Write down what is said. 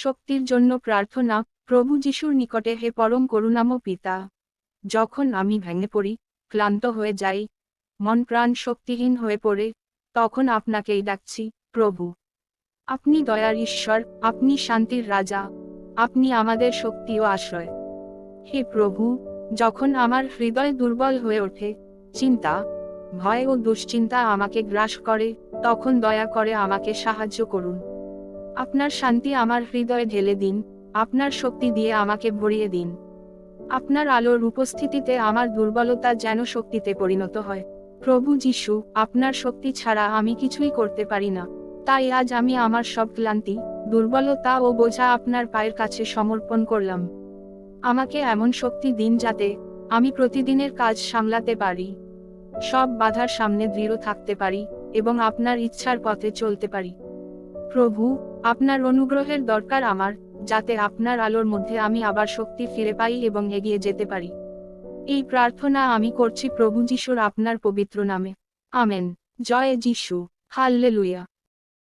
শক্তির জন্য প্রার্থনা। প্রভু যিশুর নিকটে, হে পরম করুণাময় পিতা, যখন আমি ভেঙে পড়ি, ক্লান্ত হয়ে যাই, মন প্রাণ শক্তিহীন হয়ে পড়ে, তখন আপনাকেই ডাকছি, প্রভু। আপনি দয়ার ঈশ্বর, আপনি শান্তির রাজা, আপনি আমাদের শক্তি ও আশ্রয়। হে প্রভু, যখন আমার হৃদয় দুর্বল হয়ে ওঠে, চিন্তা, ভয় ও দুশ্চিন্তা আমাকে গ্রাস করে, তখন দয়া করে আমাকে সাহায্য করুন। আপনার শান্তি আমার হৃদয়ে ঢেলে দিন, আপনার শক্তি দিয়ে আমাকে ভরিয়ে দিন। আপনার আলোর উপস্থিতিতে আমার দুর্বলতা যেন শক্তিতে পরিণত হয়। প্রভু যিশু, আপনার শক্তি ছাড়া আমি কিছুই করতে পারি না। তাই আজ আমি আমার সব ক্লান্তি, দুর্বলতা ও বোঝা আপনার পায়ের কাছে সমর্পণ করলাম। আমাকে এমন শক্তি দিন যাতে আমি প্রতিদিনের কাজ সামলাতে পারি, সব বাধার সামনে দৃঢ় থাকতে পারি, এবং আপনার ইচ্ছার পথে চলতে পারি। প্রভু, আপনার অনুগ্রহের দরকার আমার, যাতে আপনার আলোর মধ্যে আমি আবার শক্তি ফিরে পাই এবং এগিয়ে যেতে পারি। এই প্রার্থনা আমি করছি প্রভু যিশুর আপনার পবিত্র নামে। আমেন। জয় যিশু। হাল্লেলুয়া।